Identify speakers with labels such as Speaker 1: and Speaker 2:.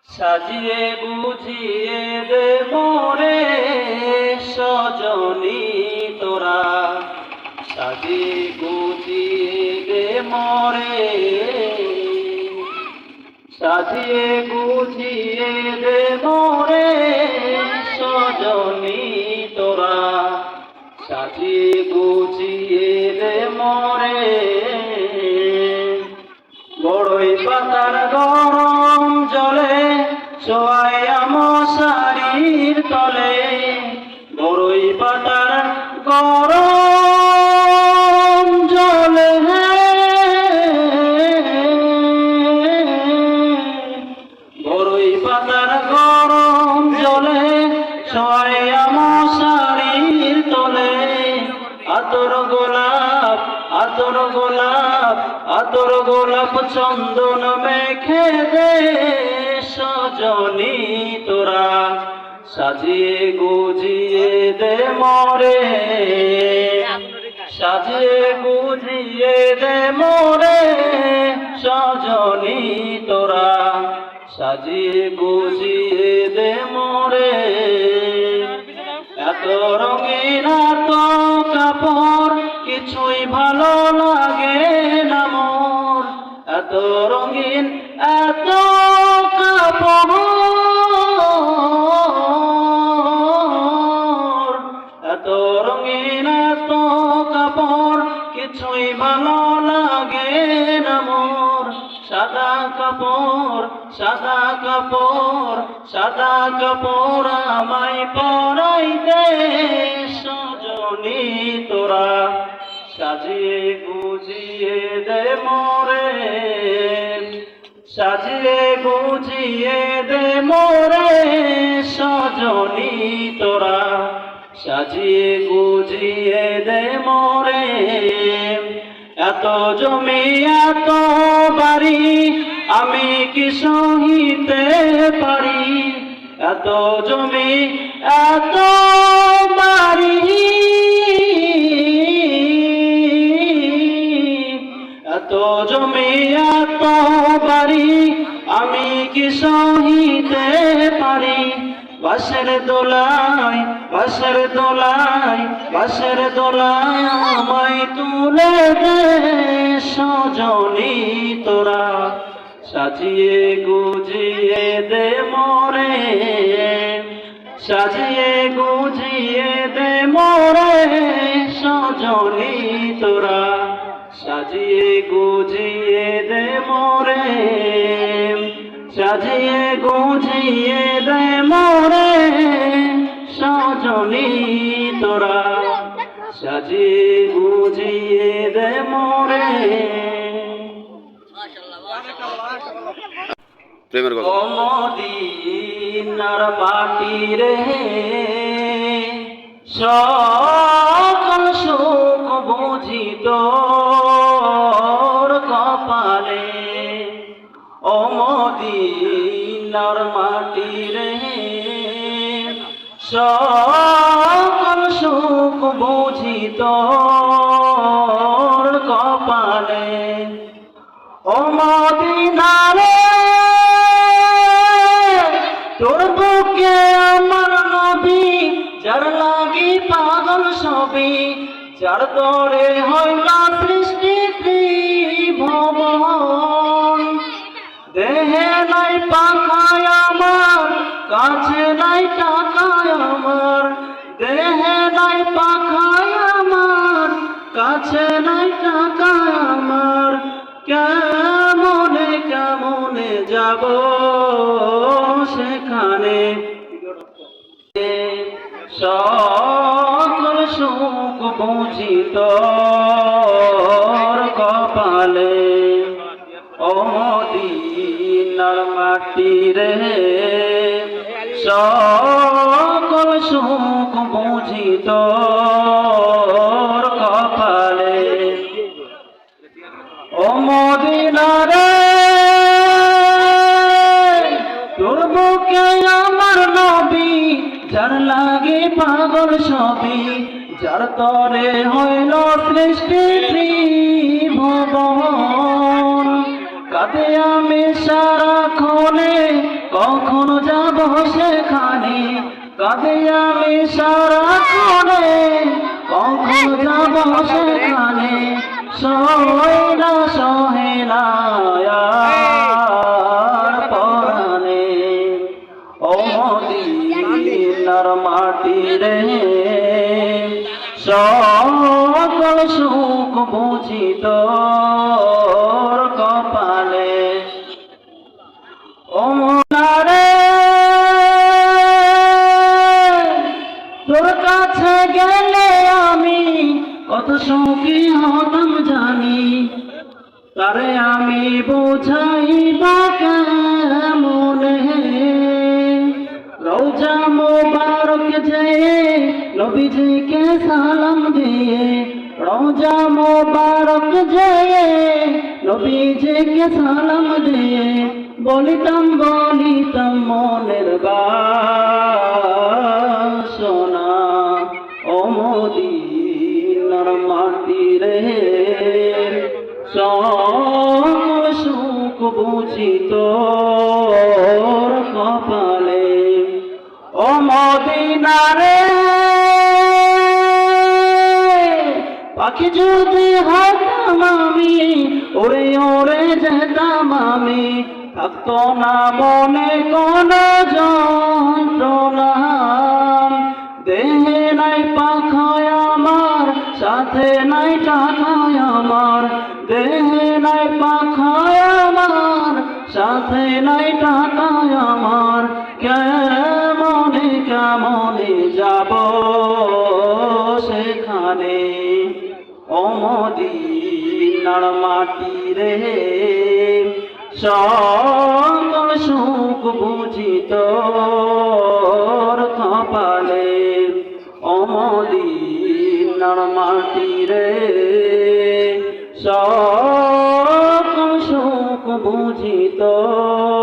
Speaker 1: সাজিয়ে গুজিয়ে দে মোরে সজনী তোরা, সাজিয়ে গুজিয়ে দে মোরে, সাজিয়ে গুজিয়ে দে মোরে সজনী তোরা, সাজিয়ে গুজিয়ে দে মোরে। বড়ই পাতার গরম জলে শোয়াইয়া মশারির তলে, বড়ই পাতার গরম জলে, বড়ই পাতার গরম জলে শোয়াইয়া মশারির তলে, আতর গোলাপ আতর গোলাপ আতর গোলাপ চন্দন মেখে দে সজনী তোরা, সাজিয়ে গুজিয়ে দে মোরে, সাজিয়ে গুজিয়ে দে মোরে সজনী তোরা, সাজিয়ে গুজিয়ে দে মোরে। এত রঙিন এত কাপড় কিছুই ভালো লাগে না মোর, এত রঙিন এত কাপড়, এত রঙিন এত কাপড় কিছুই ভালো লাগে না মোর। সাদা কাপড় সাদা কাপড় সাদা কাপড় আমায় পরাই দে সজনী তোরা, সাজিয়ে গুজিয়ে দে মোরে, সাজিয়ে গুজিয়ে দে মোরে সজনী তোরা, সাজিয়ে গুজিয়ে দে মোরে। এত জমি এত বাড়ি আমি কি সহিতে পারি, এত জমি এত বাড়ি, এত জমি এত বাড়ি আমি কি সহিতে পারি। বাঁশের দোলায় বাঁশের দোলায় বাঁশের দোলায় আমায় তুলে দে সজনী তোরা, সাজিয়ে গুজিয়ে দে মোরে, সাজিয়ে গুজিয়ে দে মোরে সজনী তোরা, সাজিয়ে গুজিয়ে দে মোরে, সাজিয়ে গুজিয়ে দে মোরে সজনী তোরা, সাজিয়ে গুজিয়ে দে মোরে।
Speaker 2: প্রেমের কথা।
Speaker 1: ও মদিনার মাটি রে সকল সুখ বুঝি তোর কপালে, ও মদিনার মাটি রে সকল সুখ বুঝি তোর কপালে, ও মদিনারে তোর বুকে আমার নবী, যার লাগি পাগল সবই, যার দরে হইল সৃষ্টি ত্রিভুবন। দেহে নাই পাখায় আমার, কাছে নাই টাকায় আমার, দেহে নাই পাখায় আমার, কাছে নাই টাকায় আমার, কেমনে কেমনে যাব সেখানে, সকল সুখ বুঝি তোর কপালে, ও মদিনার মাটি রে সকল সুখ বুঝি তোর কপালে, ও মদিনারে তোর বুকে আমার নবী, যার লাগে পাগল সবই, যার তরে হইল সৃষ্টি ত্রিভুবন। কাঁদে আমি সারাক্ষণে, কখনো যাব সেখানে। কাঁদে আমি সারাক্ষণে, কখনো যাব সেখানে। সহে না আর পরাণে, ও মদিনার মাটি রে, সকল সুখ বুঝি তোর কপালে। ও মোলা রে, তোর কাছে গেলে আমি কত সুখী হতাম জানি। তারে আমি বুঝাইবা কেমনে, রওজা মোবারক যেয়ে নবীজিকে সালাম দিয়ে। রওজা মোবারক যেয়ে নবীজিকে সালাম দিয়ে, বলিতাম মনের বাসনা। ও মদিনার মাটি রে, সকল সুখ বুঝি তোর কপালে। ও মদিনা রে, পাখি যদি হতাম আমি, ওরে ওরে যেতাম আমি। থাকতো না মনে কোনো যন্ত্রণা, দেহে নাই পাখায় আমার, সাথে নাই টাকায় আমার। দেহে নাই পাখায় আমার, সাথে নাই টাকায় আমার। কেমনে কেমনে যাব সেখানে, ও মদিনার মাটি রে, সকল সুখ বুঝি তোর কপালে। ও মদিনার মাটি রে, সকল সুখ বুঝি তোর